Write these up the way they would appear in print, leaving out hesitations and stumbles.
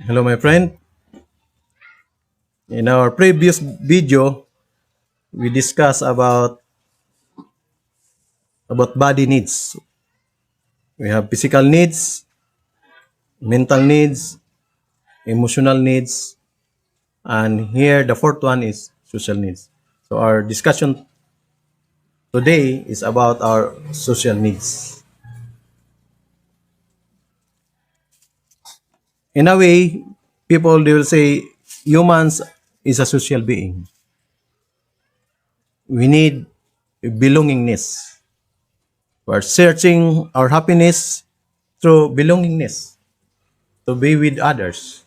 Hello, my friend. In our previous video, we discussed about body needs. We have physical needs, mental needs, emotional needs, and here the fourth one is social needs. So our discussion today is about our social needs. In a way, people they will say humans is a social being. We need belongingness. We are searching our happiness through belongingness to be with others.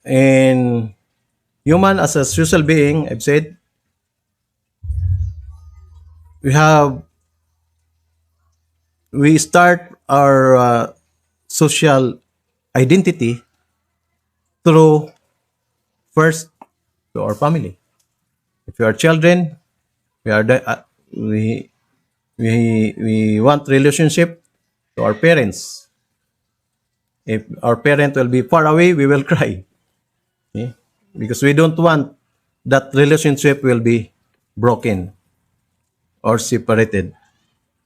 And human as a social being, I've said, we have we start our social identity through first to our family. If we are children, we are we want relationship to our parents. If our parent will be far away, we will cry. Okay? Because we don't want that relationship will be broken or separated.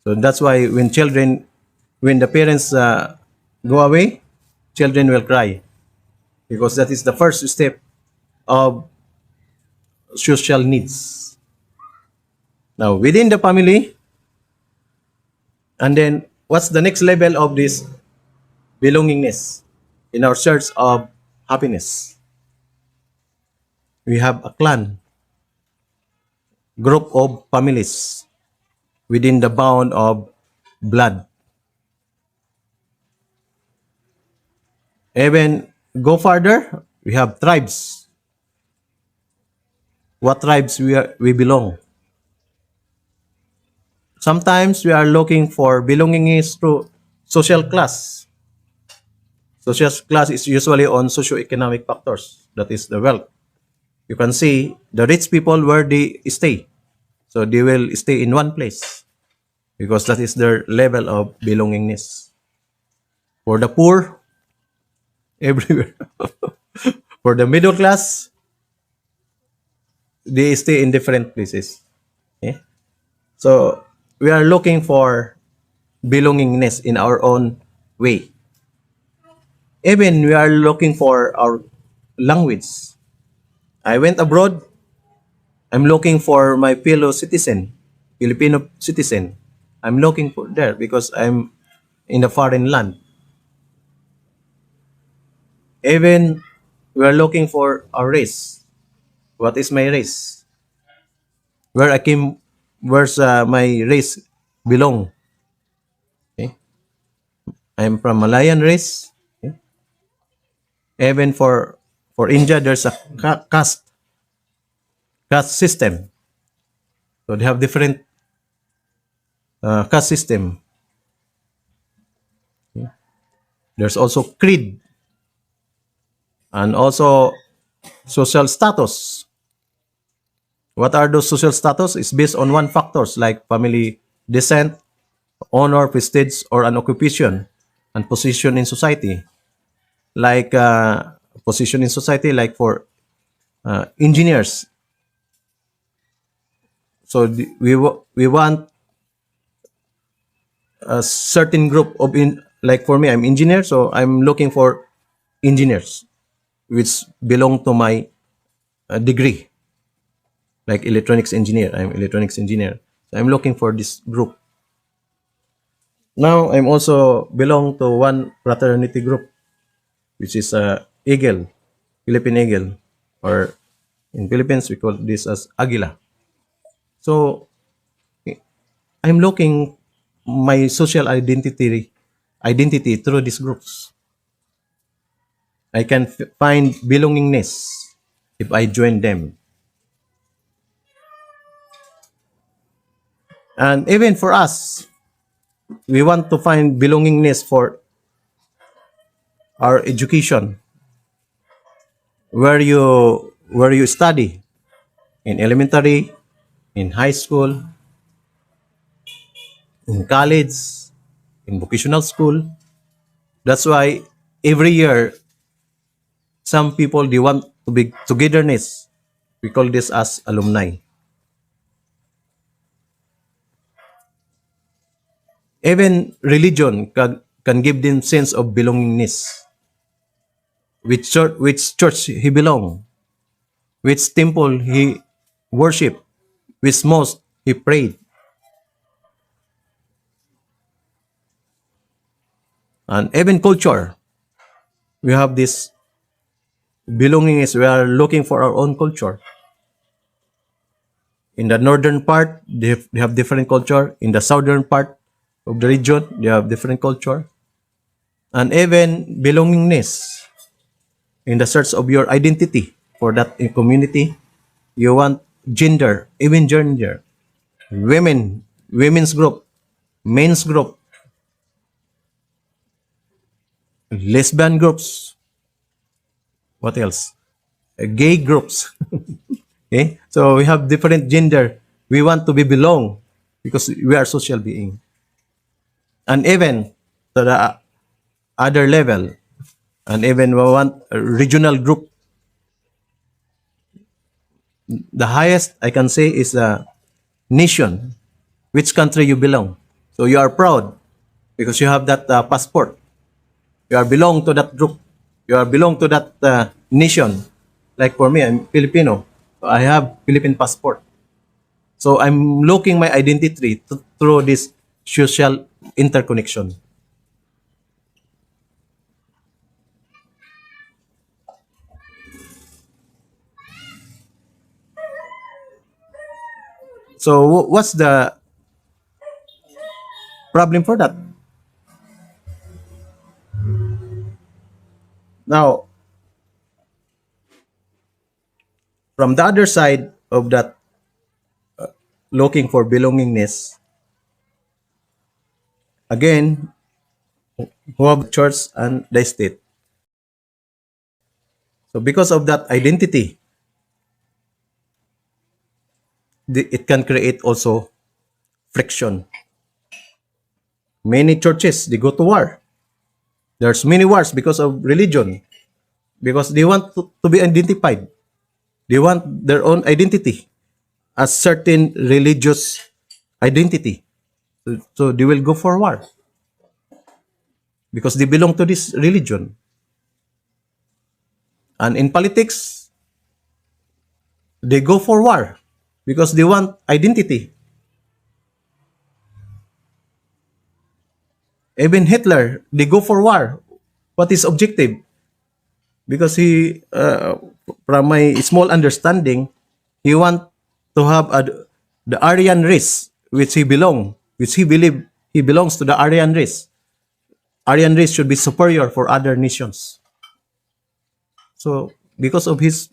So that's why when the parents go away, children will cry because that is the first step of social needs. Now, within the family, and then what's the next level of this belongingness in our search of happiness? We have a clan, group of families within the bound of blood. Even go further, we have tribes. What tribes we belong? Sometimes we are looking for belonging is through social class. Social class is usually on socio-economic factors. That is the wealth. You can see the rich people where they stay. So they will stay in one place because that is their level of belongingness. For the poor, everywhere. For the middle class, they stay in different places. Okay? So we are looking for belongingness in our own way. Even we are looking for our language. I went abroad. I'm looking for my fellow citizen, Filipino citizen. I'm looking for there because I'm in a foreign land. Even we are looking for our race. What is my race? Where I came, where's my race belong? Okay? I'm from Malayan race. Okay? Even for India, there's a caste system. So they have different caste system. There's also creed and also social status. What are those social status? It's based on one factors like family descent, honor, prestige, or an occupation and position in society. Like position in society, like for engineers. So we want a certain group of like for me, I'm engineer, so I'm looking for engineers which belong to my degree, like electronics engineer. I'm electronics engineer. So I'm looking for this group. Now I'm also belong to one fraternity group, which is Eagle, Philippine Eagle, or in Philippines we call this as Agila. So I'm looking my social identity through these groups. I can find belongingness if I join them. And even for us, we want to find belongingness for our education, where you study in elementary, in high school, in college, in vocational school. That's why every year, some people they want to be togetherness. We call this as alumni. Even religion can give them sense of belongingness. Which church he belong, which temple he worship, which mosque he prayed. And even culture, we have this belongingness. We are looking for our own culture. In the northern part, they have different culture. In the southern part of the region, they have different culture. And even belongingness in the search of your identity for that community. You want gender, even gender, women's group, men's group, lesbian groups, what else? Gay groups. Okay? So we have different gender. We want to be belong because we are social being. And even to the other level, and even we want a regional group. The highest I can say is a nation, which country you belong. So you are proud because you have that passport. You are belong to that group. You are belong to that nation. Like for me, I'm Filipino. So I have Philippine passport. So I'm looking my identity through this social interconnection. So what's the problem for that? Now, from the other side of that looking for belongingness, again, who have church and the state. So because of that identity, it can create also friction. Many churches they go to war. There's many wars because of religion, because they want to be identified. They want their own identity, a certain religious identity. So they will go for war because they belong to this religion. And in politics, they go for war because they want identity. Even Hitler, they go for war. What is objective? Because from my small understanding, he want to have the Aryan race, which he believe he belongs to the Aryan race. Aryan race should be superior for other nations. So because of his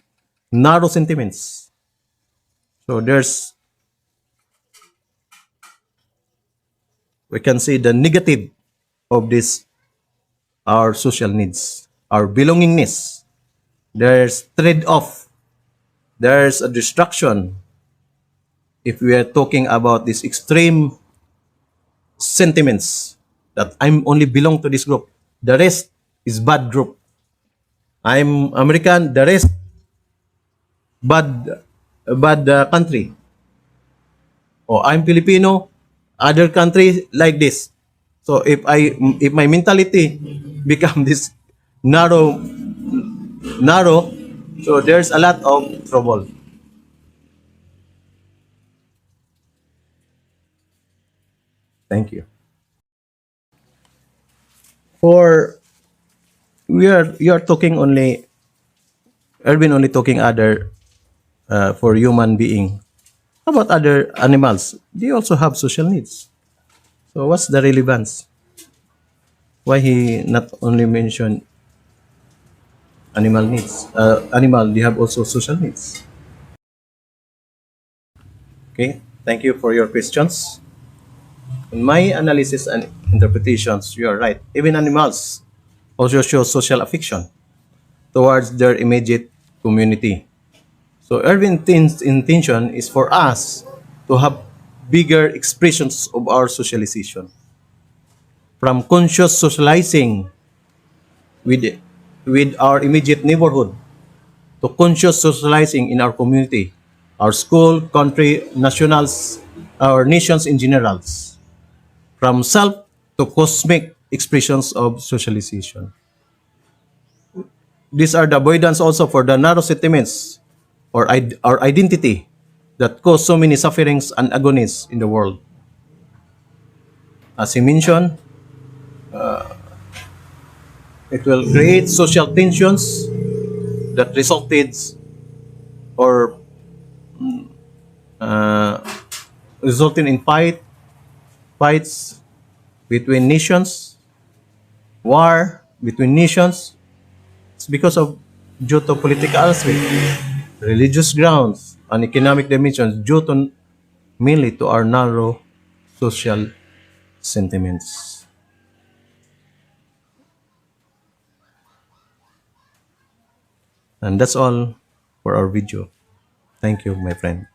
narrow sentiments, so we can see the negative of this our social needs, our belongingness. There's trade-off. There's a destruction if we are talking about these extreme sentiments that I'm only belong to this group. The rest is bad group. I'm American, the rest bad country. Or I'm Filipino, other country like this. So if my mentality become this narrow narrow, so there's a lot of trouble. Thank you. For you are talking only Erwin only talking other for human being. How about other animals? They also have social needs. So what's the relevance? Why he not only mention animal needs? Animal, they have also social needs. Okay. Thank you for your questions. In my analysis and interpretations, you are right. Even animals also show social affection towards their immediate community. So Erwin's intention is for us to have bigger expressions of our socialization. From conscious socializing with, with our immediate neighborhood to conscious socializing in our community, our school, country, nationals, our nations in general. From self to cosmic expressions of socialization. These are the avoidance also for the narrow sentiments or our identity that cause so many sufferings and agonies in the world. As he mentioned, it will create social tensions that resulted or uh, resulting in fights between nations, war between nations. It's because of due to political aspect, religious grounds, and economic dimensions due to mainly to our narrow social sentiments. And that's all for our video. Thank you, my friend.